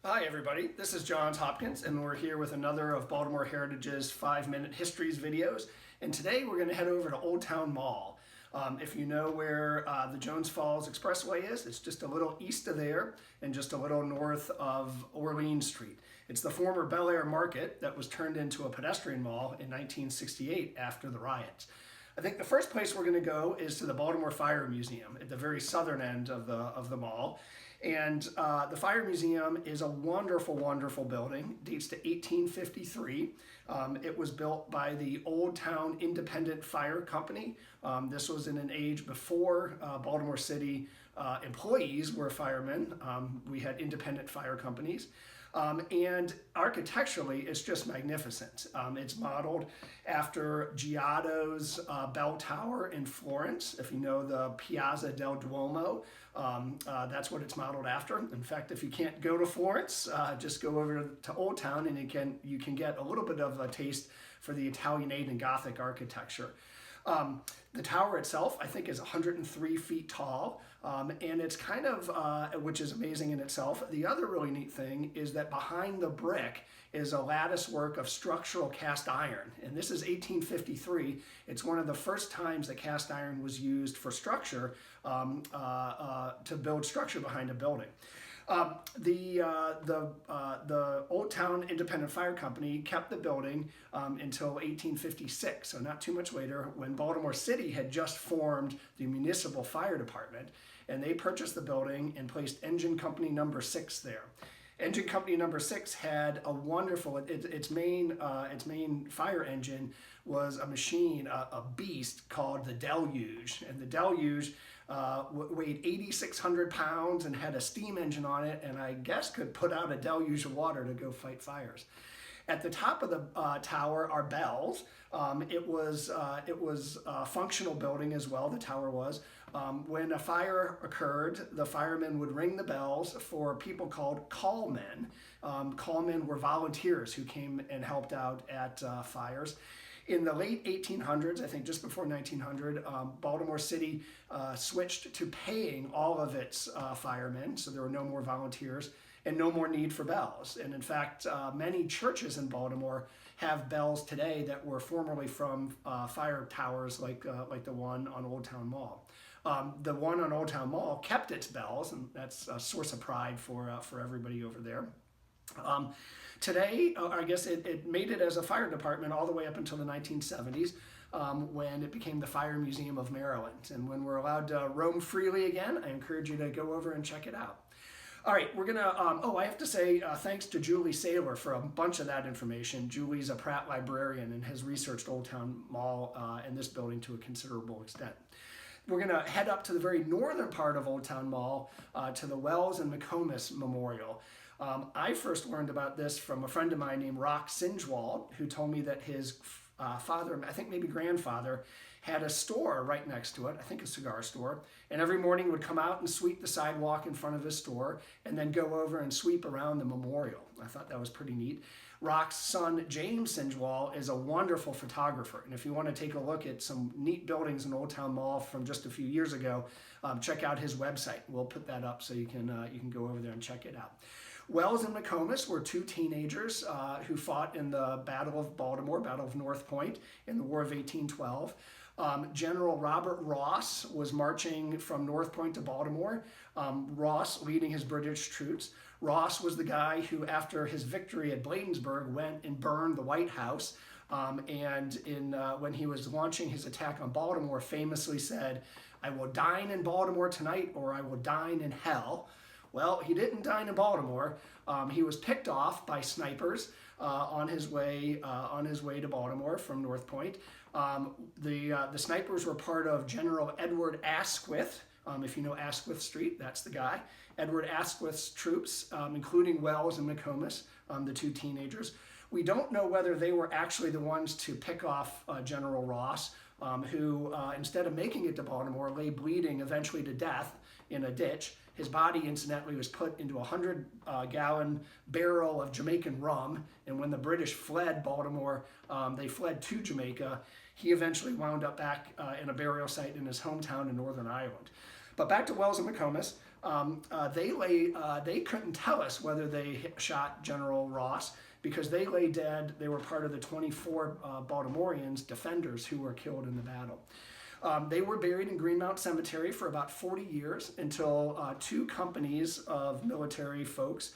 Hi everybody, this is Johns Hopkins and we're here with another of Baltimore Heritage's 5-Minute Histories videos, and today we're going to head over to Old Town Mall. If you know where the Jones Falls Expressway is, it's just a little east of there and just a little north of Orleans Street. It's the former Bel Air Market that was turned into a pedestrian mall in 1968 after the riots. I think the first place we're going to go is to the Baltimore Fire Museum at the very southern end of the mall. And the Fire Museum is a wonderful, wonderful building. It dates to 1853. It was built by the Old Town Independent Fire Company. This was in an age before Baltimore City employees were firemen. We had independent fire companies. And architecturally, it's just magnificent. It's modeled after Giotto's bell tower in Florence. If you know the Piazza del Duomo, that's what it's modeled after. In fact, if you can't go to Florence, just go over to Old Town and you can get a little bit of a taste for the Italianate and Gothic architecture. The tower itself, I think, is 103 feet tall, and it's kind of, which is amazing in itself. The other really neat thing is that behind the brick is a lattice work of structural cast iron, and this is 1853. It's one of the first times that cast iron was used for structure, to build structure behind a building. The Old Town Independent Fire Company kept the building until 1856, so not too much later, when Baltimore City had just formed the Municipal Fire Department, and they purchased the building and placed Engine Company number 6 there. Engine Company number 6 had a wonderful, its main fire engine was a machine, a beast called the Deluge, and the Deluge weighed 8,600 pounds and had a steam engine on it, and I guess could put out a deluge of water to go fight fires. At the top of the tower are bells. It was a functional building as well, the tower was. When a fire occurred, the firemen would ring the bells for people called callmen. Callmen were volunteers who came and helped out at fires. In the late 1800s, I think just before 1900, Baltimore City switched to paying all of its firemen, so there were no more volunteers and no more need for bells. And in fact, many churches in Baltimore have bells today that were formerly from fire towers like the one on Old Town Mall. The one on Old Town Mall kept its bells, and that's a source of pride for everybody over there. Today, I guess it made it as a fire department all the way up until the 1970s, when it became the Fire Museum of Maryland. And when we're allowed to roam freely again, I encourage you to go over and check it out. All right, we're gonna, I have to say thanks to Julie Saylor for a bunch of that information. Julie's a Pratt librarian and has researched Old Town Mall and this building to a considerable extent. We're gonna head up to the very northern part of Old Town Mall to the Wells and McComas Memorial. I first learned about this from a friend of mine named Rock Sinjwald, who told me that his father, I think maybe grandfather, had a store right next to it, I think a cigar store, and every morning would come out and sweep the sidewalk in front of his store and then go over and sweep around the memorial. I thought that was pretty neat. Rock's son, James Sinjwald, is a wonderful photographer, and if you want to take a look at some neat buildings in Old Town Mall from just a few years ago, check out his website. We'll put that up so you can go over there and check it out. Wells and McComas were two teenagers who fought in the Battle of Baltimore, Battle of North Point, in the War of 1812. General Robert Ross was marching from North Point to Baltimore, Ross leading his British troops. Ross was the guy who, after his victory at Bladensburg, went and burned the White House, and when he was launching his attack on Baltimore, famously said, "I will dine in Baltimore tonight, or I will dine in hell." Well, he didn't dine in Baltimore. He was picked off by snipers on his way to Baltimore from North Point. The snipers were part of General Edward Asquith. If you know Asquith Street, that's the guy. Edward Asquith's troops, including Wells and McComas, the two teenagers. We don't know whether they were actually the ones to pick off General Ross, who, instead of making it to Baltimore, lay bleeding eventually to death in a ditch. His body, incidentally, was put into a 100-gallon barrel of Jamaican rum, and when the British fled Baltimore, they fled to Jamaica. He eventually wound up back in a burial site in his hometown in Northern Ireland. But back to Wells and McComas. they couldn't tell us whether they shot General Ross because they lay dead. They were part of the 24 Baltimoreans, defenders, who were killed in the battle. They were buried in Greenmount Cemetery for about 40 years until two companies of military folks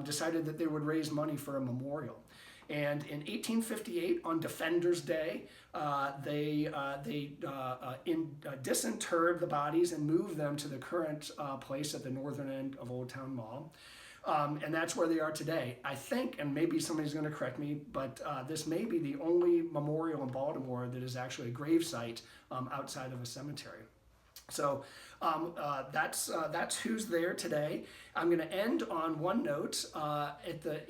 decided that they would raise money for a memorial. And in 1858, on Defenders Day, they disinterred the bodies and moved them to the current place at the northern end of Old Town Mall. And that's where they are today. I think, and maybe somebody's going to correct me, but this may be the only memorial in Baltimore that is actually a gravesite outside of a cemetery. So that's who's there today. I'm going to end on one note. At the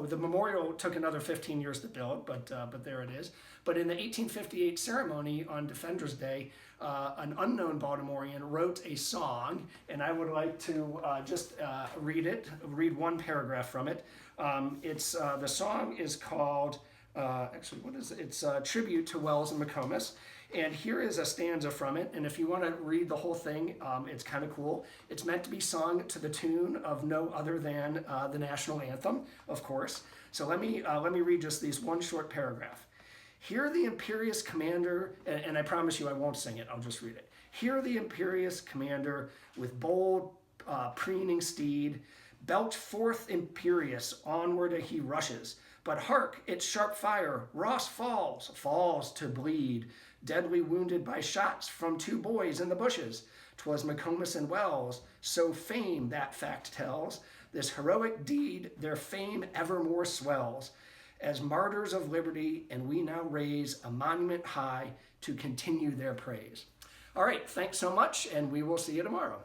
the memorial took another 15 years to build, but there it is. But in the 1858 ceremony on Defenders Day, an unknown Baltimorean wrote a song, and I would like to just read one paragraph from it. The song is called, actually, what is it? It's a tribute to Wells and McComas. And here is a stanza from it, and if you want to read the whole thing, it's kind of cool. It's meant to be sung to the tune of no other than the national anthem, of course. So let me read just these one short paragraph. Hear the imperious commander, and I promise you I won't sing it, I'll just read it. Hear the imperious commander with bold, preening steed, belch forth imperious, onward he rushes. But hark, its sharp fire, Ross falls to bleed, deadly wounded by shots from two boys in the bushes. 'Twas McComas and Wells, so fame that fact tells. This heroic deed their fame evermore swells. As martyrs of liberty, and we now raise a monument high to continue their praise. All right, thanks so much, and we will see you tomorrow.